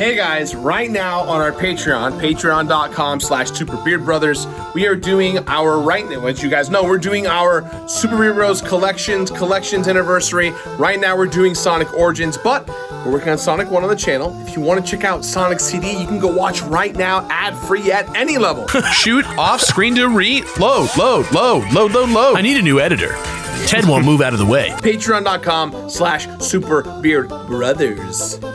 Hey guys, right now on our Patreon, patreon.com/SuperBeardBrothers, we are doing our, right now, as you guys know, we're doing our Super Beard Bros collections anniversary. Right now we're doing Sonic Origins, but we're working on Sonic 1 on the channel. If you want to check out Sonic CD, you can go watch right now, ad-free at any level. Shoot off screen to load. I need a new editor. Ted won't move out of the way. Patreon.com/SuperBeardBrothers.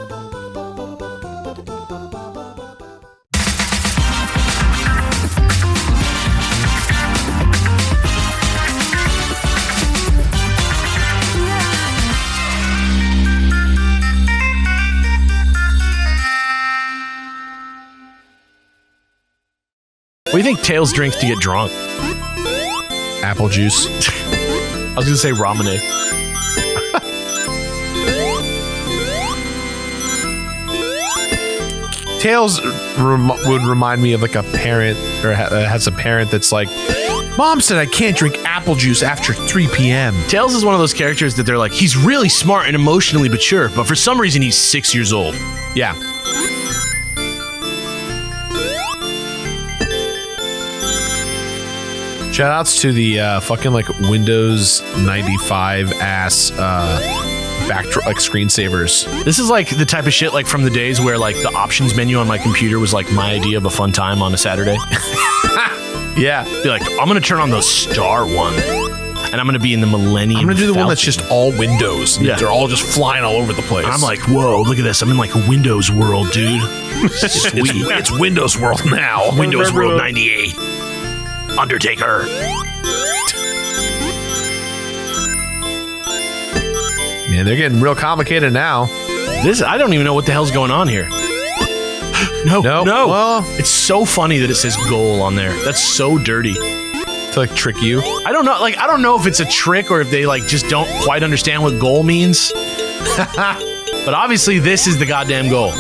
What do you think Tails drinks to get drunk? Apple juice. I was gonna say ramen. Tails would remind me of like a parent, or has a parent that's like, Mom said I can't drink apple juice after 3 p.m. Tails is one of those characters that they're like, he's really smart and emotionally mature, but for some reason he's 6 years old. Yeah. Shoutouts to the fucking like Windows 95 ass backdrop like screensavers. This is like the type of shit like from the days where like the options menu on my computer was like my idea of a fun time on a Saturday. Yeah. Be like, I'm gonna turn on the Star one, and I'm gonna be in the Millennium. I'm gonna do the Falcon. one that's just all windows. Yeah. They're all just flying all over the place. And I'm like, whoa, look at this. I'm in like a Windows world, dude. Sweet. it's Windows World now. Windows World 98. Undertaker. Man, they're getting real complicated now. This, I don't even know what the hell's going on here. No. Well, It's so funny that it says goal on there. That's so dirty. to like trick you. I don't know. Like, I don't know if it's a trick or if they like just don't quite understand what goal means. But obviously, this is the goddamn goal.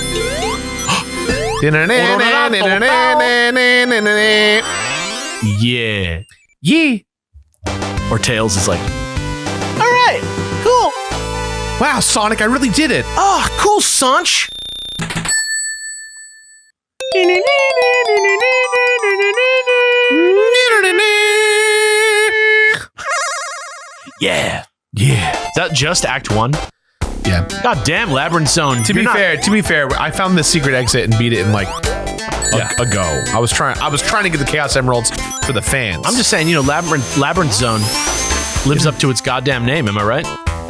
Yeah. Yeah. Or Tails is like, all right, cool. Wow, Sonic, I really did it. Oh, cool, Sanch. Yeah. Is that just Act 1? Yeah. God damn, Labyrinth Zone. To be fair, I found the secret exit and beat it in like a go. I was trying to get the Chaos Emeralds for the fans. I'm just saying, you know, Labyrinth Zone lives up to its goddamn name. Am I right?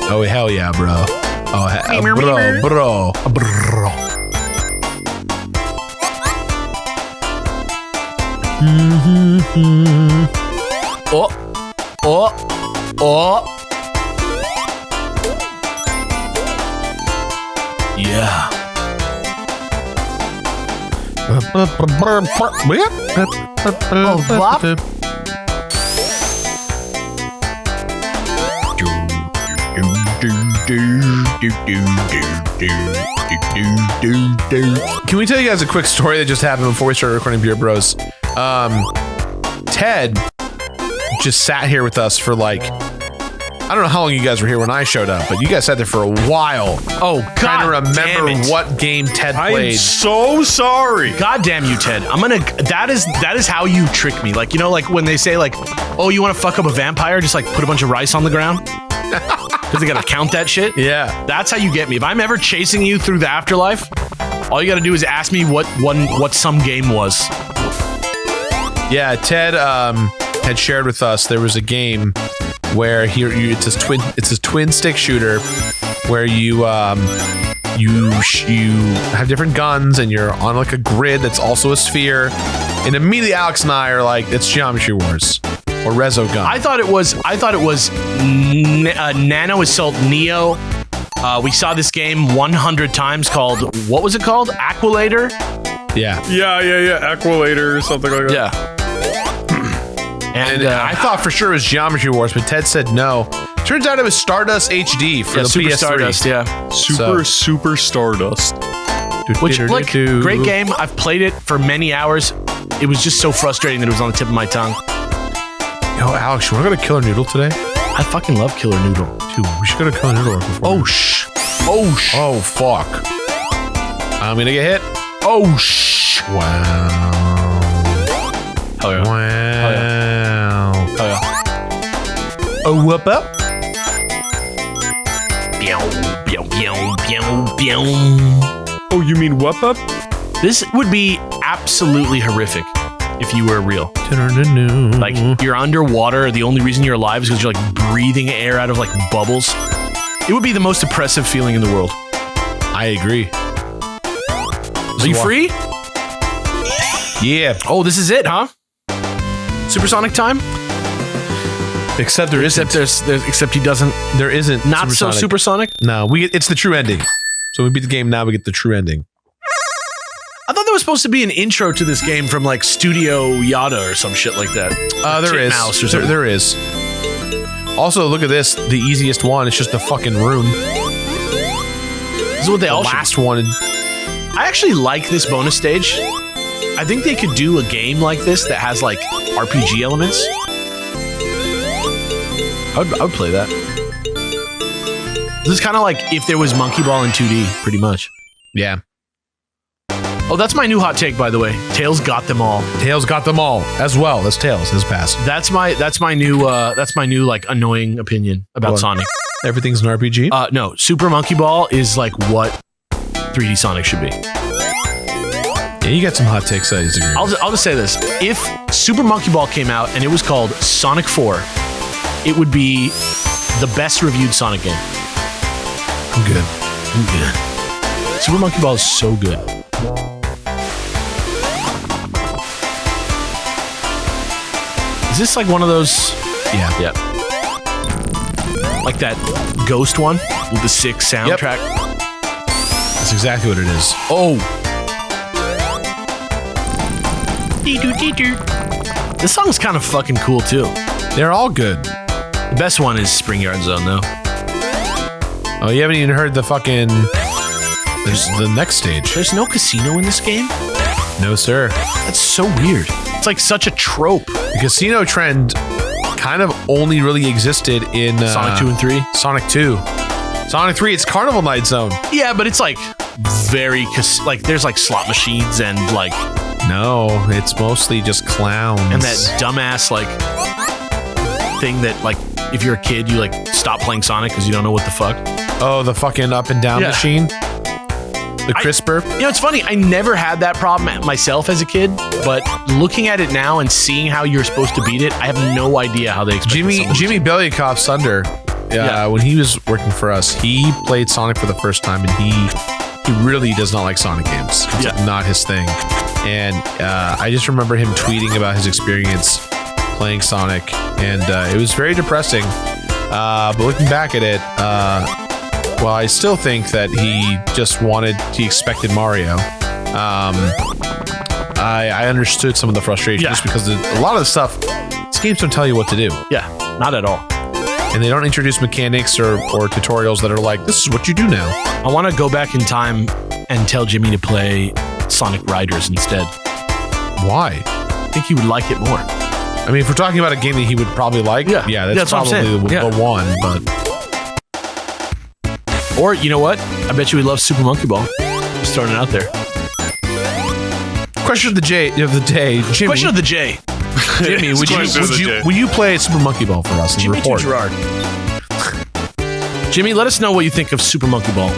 Oh hell yeah, bro. Oh bro. Oh. Yeah. Oh, Bop. Can we tell you guys a quick story that just happened before we started recording Beard Bros? Ted just sat here with us for like, I don't know how long you guys were here when I showed up, but you guys sat there for a while. Oh, God, trying to damn remember it. what game Ted I played. am so sorry. God damn you, Ted. That is how you trick me. Like, you know, like when they say like, oh, you want to fuck up a vampire? Just like put a bunch of rice on the ground. Because they got to count that shit. Yeah. That's how you get me. If I'm ever chasing you through the afterlife, all you got to do is ask me what some game was. Yeah, Ted had shared with us there was a game where it's his twin stick shooter where you have different guns and you're on like a grid that's also a sphere, and immediately Alex and I are like, it's Geometry Wars or Resogun. I thought it was Nano Assault Neo. We saw this game 100 times called, what was it called? Aqualator? Yeah. Aqualator or something like that. Yeah. And I thought for sure it was Geometry Wars, but Ted said no. Turns out it was Stardust HD for the Super PS3. Stardust, yeah. Super Stardust. Which, like, great game. I've played it for many hours. It was just so frustrating that it was on the tip of my tongue. Yo, Alex, you want to go to Killer Noodle today? I fucking love Killer Noodle. Dude, we should go to Killer Noodle before. Oh, fuck. I'm gonna get hit. Oh, wow. Hell yeah. Wow. Hell yeah. Oh, whoop up. Oh, you mean whoop up? This would be absolutely horrific if you were real. Like, you're underwater. The only reason you're alive is because you're like breathing air out of like bubbles. It would be the most oppressive feeling in the world. I agree. Are you free? Yeah. Oh, this is it, huh? Supersonic time? Except there isn't. Except he doesn't. There isn't. Not so supersonic? No, it's the true ending. So we beat the game, now we get the true ending. I thought there was supposed to be an intro to this game from like Studio Yada or some shit like that. There is. Mouse or something. There is. Also, look at this. The easiest one. It's just a fucking room. This is what they all last one. I actually like this bonus stage. I think they could do a game like this that has like RPG elements. I would play that. This is kind of like if there was Monkey Ball in 2D, pretty much. Yeah. Oh, that's my new hot take, by the way. Tails got them all. Tails got them all as well. That's Tails. His past. That's my new like annoying opinion about What? Sonic. Everything's an RPG. No, Super Monkey Ball is like what 3D Sonic should be. Yeah, you got some hot takes. I disagree. I'll just say this: if Super Monkey Ball came out and it was called Sonic 4, it would be the best reviewed Sonic game. I'm good. Super Monkey Ball is so good. Is this like one of those? Yeah. Yeah. Like that Ghost one with the sick soundtrack. That's exactly what it is. Oh. This song's kind of fucking cool too. They're all good. The best one is Spring Yard Zone though. Oh, you haven't even heard the fucking... There's the next stage. There's no casino in this game? No, sir. That's so weird. It's like such a trope. The casino trend kind of only really existed in... Sonic 2 and 3? Sonic 2. Sonic 3, it's Carnival Night Zone. Yeah, but it's like very... like there's like slot machines and like... No, it's mostly just clowns. And that dumbass like thing that like if you're a kid you like stop playing Sonic because you don't know what the fuck. Oh, the fucking up and down machine? The CRISPR? You know, it's funny. I never had that problem myself as a kid, but looking at it now and seeing how you're supposed to beat it, I have no idea how they expect Jimmy Belyakov's Thunder, when he was working for us, he played Sonic for the first time, and he really does not like Sonic games. It's like not his thing. And I just remember him tweeting about his experience playing Sonic, and it was very depressing. But looking back at it, well, I still think that he expected Mario. I understood some of the frustration just because a lot of the stuff, these games don't tell you what to do. Yeah, not at all. And they don't introduce mechanics or tutorials that are like, this is what you do now. I want to go back in time and tell Jimmy to play Sonic Riders instead. Why? I think he would like it more. I mean, if we're talking about a game that he would probably like, that's probably the one, but... Or, you know what? I bet you he loves Super Monkey Ball. Just throwing it out there. Question of the day, Jimmy. Question of the J. Jimmy, would you play Super Monkey Ball for us? Jimmy to Jirard. Jimmy, let us know what you think of Super Monkey Ball.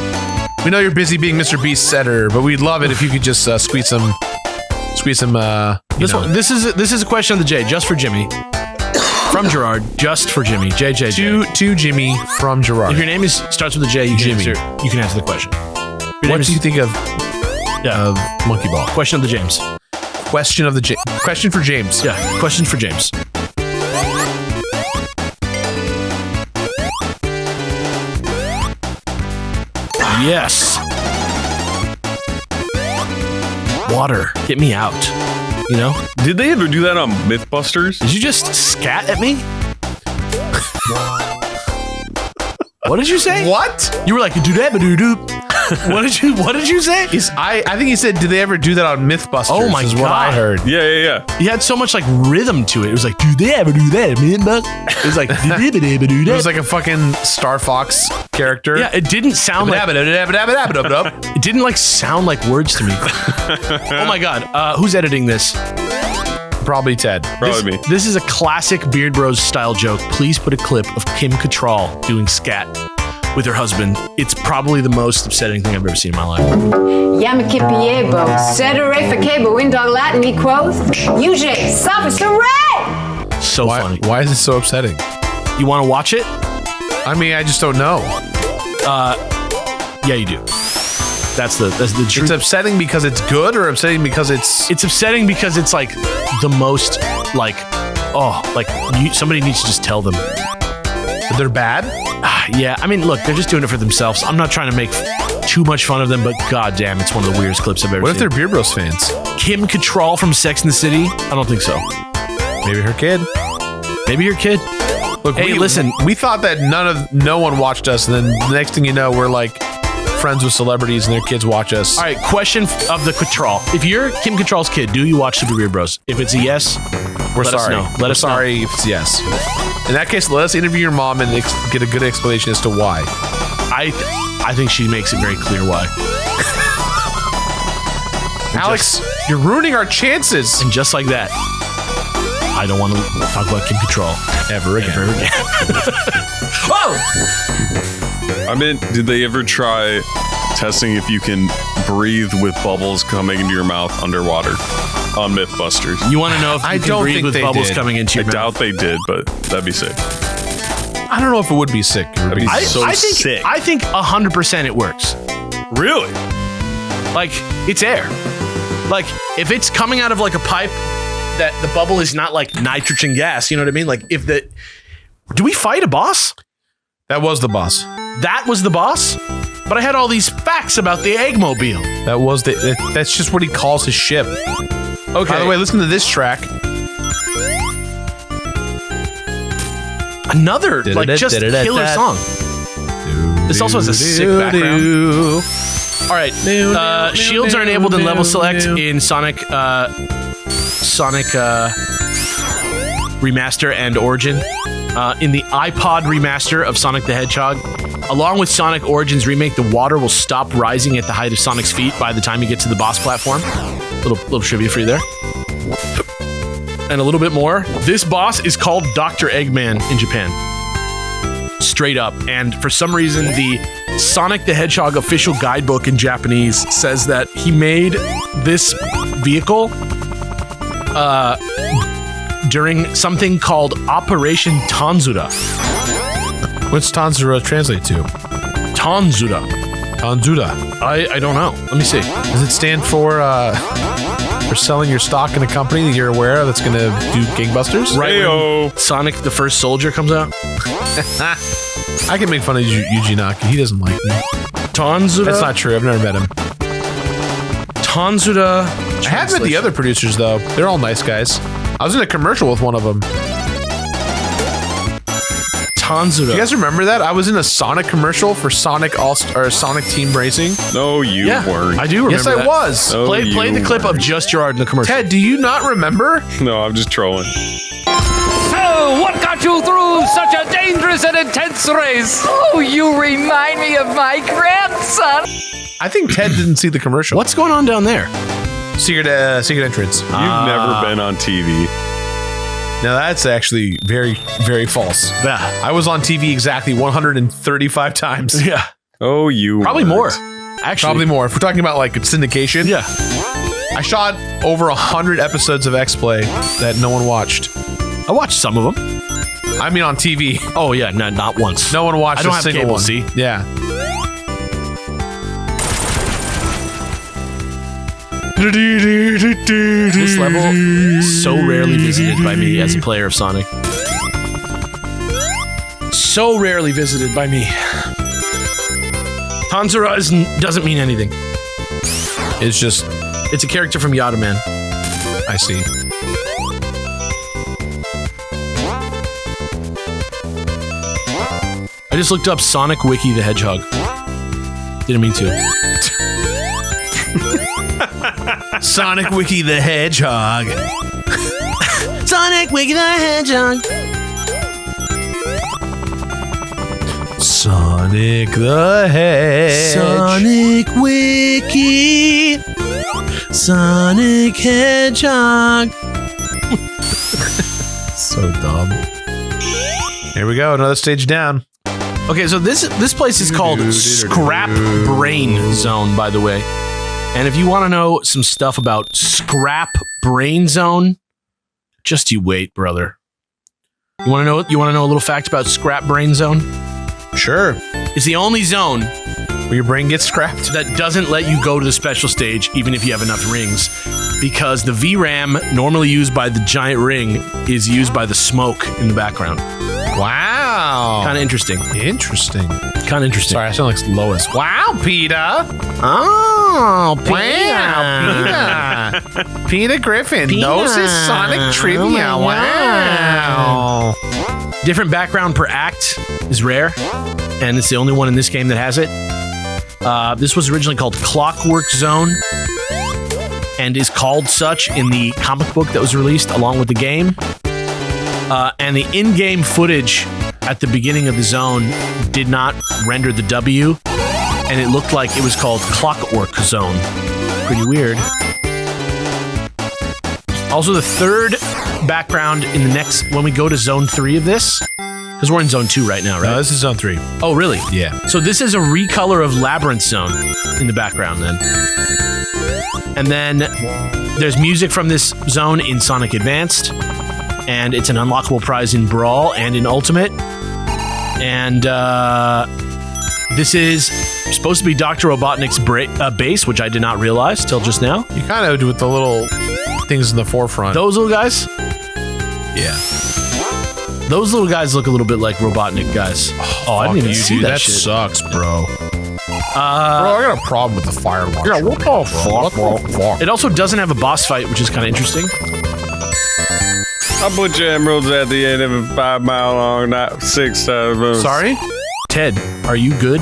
We know you're busy being Mr. Beast's editor, but we'd love it if you could just squeeze some. This is a question of the J, just for Jimmy. From Jirard, just for Jimmy. JJ. To Jimmy from Jirard. If your name starts with a J, you can answer the question. What do you think of Monkey Ball? Question of the James. Question for James. Yeah, question for James. Yes. Water. Get me out. You know? Did they ever do that on Mythbusters? Did you just scat at me? What did you say? What? You were like, doo-doo-doo-doo. What did you say? I think he said, "Did they ever do that on MythBusters?" Oh my is what I God. heard. Yeah. He had so much like rhythm to it. It was like, do they ever do that, man? It was like, It was like a fucking Star Fox character. yeah, it didn't sound like it didn't like sound like words to me. Oh my God, who's editing this? Probably Ted. Probably me. This is a classic Beard Bros style joke. Please put a clip of Kim Cattrall doing scat with her husband. It's probably the most upsetting thing I've ever seen in my life. Yamakipiebo, Cedere Facebo, Indog Latin equals UJ, Sophist Array! So funny. Why is it so upsetting? You want to watch it? I mean, I just don't know. Yeah, you do. That's the truth. It's upsetting because it's good, or upsetting because it's upsetting because it's like the most like, somebody needs to just tell them. they're bad. Yeah, I mean, look, they're just doing it for themselves. I'm not trying to make too much fun of them, but goddamn, it's one of the weirdest clips I've ever What seen. if they're Beard Bros fans? Kim Cattrall from Sex and the City? I don't think so. Maybe her kid. Maybe your kid. Look, Hey, listen. We thought that no one watched us, and then the next thing you know, we're like friends with celebrities, and their kids watch us. All right, question of the Cattrall. If you're Kim Cattrall's kid, do you watch Super Beard Bros? If it's a yes, We're let us sorry. know. We're sorry if it's yes. In that case, let us interview your mom and get a good explanation as to why. I think she makes it very clear why. Alex, you're ruining our chances. And just like that, I don't want to talk about Kim Cattrall Ever again. Whoa! I mean, did they ever try testing if you can breathe with bubbles coming into your mouth underwater on MythBusters? You want to know if you I can don't breathe think with they bubbles did. coming into I your mouth? doubt they did, but that'd be sick. I don't know if it would be sick. It would be so sick. I think 100% it works. Really? Like, it's air. Like, if it's coming out of like a pipe that the bubble is not like nitrogen gas, you know what I mean? Like, do we fight a boss? That was the boss. That was the boss? But I had all these facts about the Eggmobile. That's just what he calls his ship. Okay. By the way, listen to this track. Another, like, just killer song. This also has a sick background. All right. Shields are enabled in level select in Sonic Remaster and Origin. In the iPod remaster of Sonic the Hedgehog, along with Sonic Origins Remake, the water will stop rising at the height of Sonic's feet by the time you get to the boss platform. Little trivia for you there. And a little bit more. This boss is called Dr. Eggman in Japan. Straight up. And for some reason, the Sonic the Hedgehog official guidebook in Japanese says that he made this vehicle during something called Operation Tanzura. What's Tanzura translate to? Tanzura. Tanzura. I don't know. Let me see. Does it stand for selling your stock in a company that you're aware of that's going to do gangbusters? Right Heyo. when Sonic the First Soldier comes out. I can make fun of Yuji Naka. He doesn't like me. Tanzura. That's not true. I've never met him. Tanzura. I have met the other producers, though. They're all nice guys. I was in a commercial with one of them. Tanzura. You guys remember that? I was in a Sonic commercial for Sonic Sonic Team Racing. No, you weren't. I do remember Yes, I that. was. Oh, Play you the clip of weren't. just Jirard in the commercial. Ted, do you not remember? No, I'm just trolling. So, what got you through such a dangerous and intense race? Oh, you remind me of my grandson. I think Ted didn't see the commercial. What's going on down there? Secret entrance. You've never been on TV. Now that's actually very, very false. Yeah. I was on TV exactly 135 times. Yeah. Oh, you Probably weren't. more. Actually. Probably more. If we're talking about like syndication. Yeah. I shot over 100 episodes of X-Play that no one watched. I watched some of them. I mean on TV. Oh, yeah. No, not once. No one watched I don't a have single cable, one. see? Yeah. This level is so rarely visited by me as a player of Sonic. So rarely visited by me. Tanzura doesn't mean anything. It's a character from Yada Man. I see. I just looked up Sonic Wiki the Hedgehog. Didn't mean to. Sonic Wiki the Hedgehog. Sonic Wiki the Hedgehog. Sonic the Hedge. Sonic Wiki. Sonic Hedgehog. So dumb. Here we go. Another stage down. Okay, so this place is called Scrap Brain Zone, by the way. And if you want to know some stuff about Scrap Brain Zone, just you wait, brother. You want to know a little fact about Scrap Brain Zone? Sure. It's the only zone where your brain gets scrapped that doesn't let you go to the special stage even if you have enough rings, because the VRAM normally used by the giant ring is used by the smoke in the background. Wow. Kind of interesting. Kind of interesting. Sorry, I sound like Lois. Wow, Peter. Oh, Peter. Wow, Peter. Peter Griffin knows his Sonic trivia. Wow. Different background per act is rare, and it's the only one in this game that has it. This was originally called Clockwork Zone, and is called such in the comic book that was released along with the game. And the in-game footage at the beginning of the zone did not render the W, and it looked like it was called Clockwork Zone. Pretty weird. Also, the third background in the next, when we go to Zone 3 of this, because we're in Zone 2 right now, right? No, this is Zone 3. Oh, really? Yeah. So this is a recolor of Labyrinth Zone in the background then. And then there's music from this zone in Sonic Advanced, and it's an unlockable prize in Brawl and in Ultimate. And this is supposed to be Dr. Robotnik's base, which I did not realize till just now. You kind of do with the little things in the forefront. Those little guys? Yeah. Those little guys look a little bit like Robotnik guys. Oh, I didn't even see that shit. That sucks, bro. Bro, I got a problem with the fire launcher. Yeah, what the fuck, bro? It also doesn't have a boss fight, which is kind of interesting. I'll put your emeralds at the end of a 5 mile long, not 6 times. Sorry? Ted, are you good?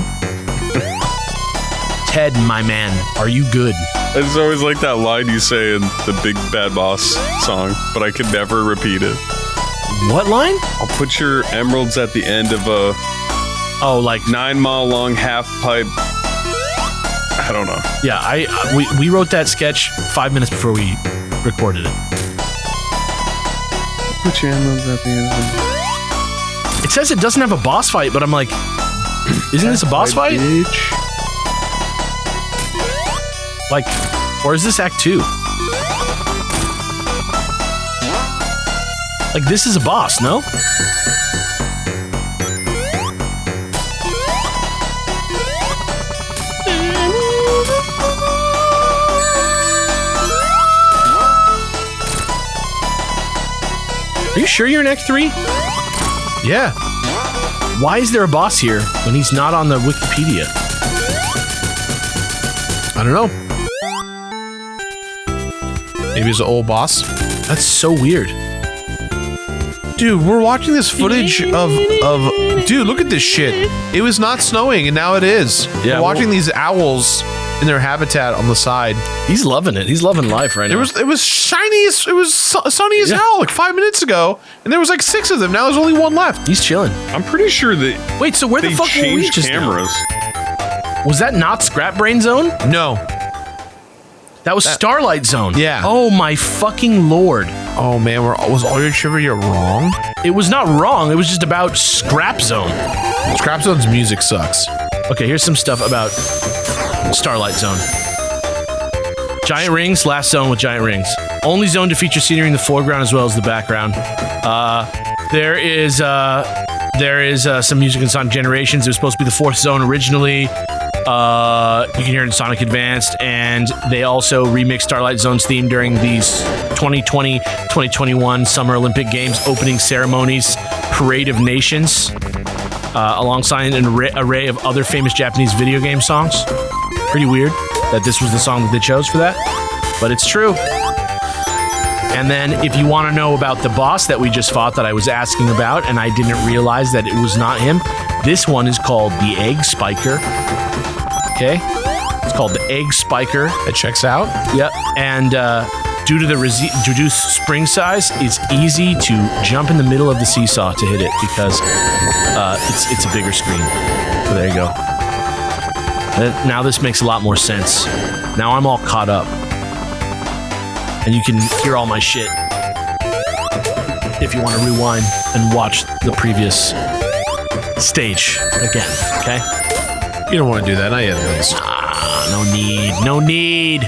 Ted, my man, are you good? It's always like that line you say in the Big Bad Boss song, but I could never repeat it. What line? I'll put your emeralds at the end of a 9 mile long half pipe. I don't know. Yeah, we wrote that sketch 5 minutes before we recorded it. Put your emeralds at the end of It says it doesn't have a boss fight, but I'm like, isn't this a boss fight? Bitch. Like, or is this Act 2? Like, this is a boss, no? Are you sure you're in Act 3? Yeah. Why is there a boss here when he's not on the Wikipedia? I don't know. Maybe he's an old boss. That's so weird. Dude, we're watching this footage of dude, look at this shit. It was not snowing and now it is. Yeah, we're watching these owls in their habitat on the side. He's loving it. He's loving life right now. It was shiny as sunny as hell like 5 minutes ago, and there was like 6 of them. Now there's only 1 left. He's chilling. I'm pretty sure that Wait, so where the fuck were we changed just cameras. now? Was that not Scrap Brain Zone? No. That was Starlight Zone. Yeah. Oh my fucking lord. Oh man, was all your trivia wrong? It was not wrong. It was just about Scrap Zone. Scrap Zone's music sucks. Okay, here's some stuff about Starlight Zone. Giant rings, last zone with giant rings. Only zone to feature scenery in the foreground as well as the background. There is some music in Sonic Generations. It was supposed to be the 4th zone originally. You can hear it in Sonic Advanced, and they also remixed Starlight Zone's theme during these 2020-2021 Summer Olympic Games opening ceremonies, Parade of Nations, alongside an array of other famous Japanese video game songs. Pretty weird that this was the song that they chose for that, but it's true. And then if you want to know about the boss that we just fought that I was asking about, and I didn't realize that it was not him, this one is called the Egg Spiker. Okay. It's called the Egg Spiker. It checks out. Yep. And due to the reduced spring size, it's easy to jump in the middle of the seesaw to hit it because it's a bigger screen. So there you go. Now this makes a lot more sense. Now I'm all caught up. And you can hear all my shit if you want to rewind and watch the previous stage again, okay? You don't want to do that, not yet, at least. No need. No need.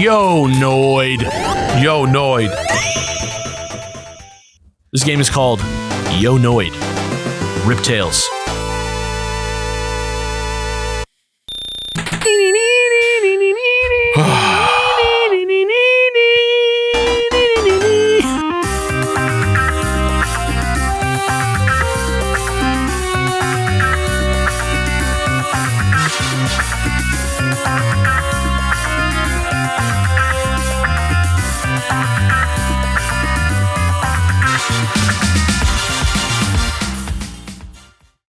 Yo, Noid. Yo, Noid. This game is called Yo Noid. Riptails.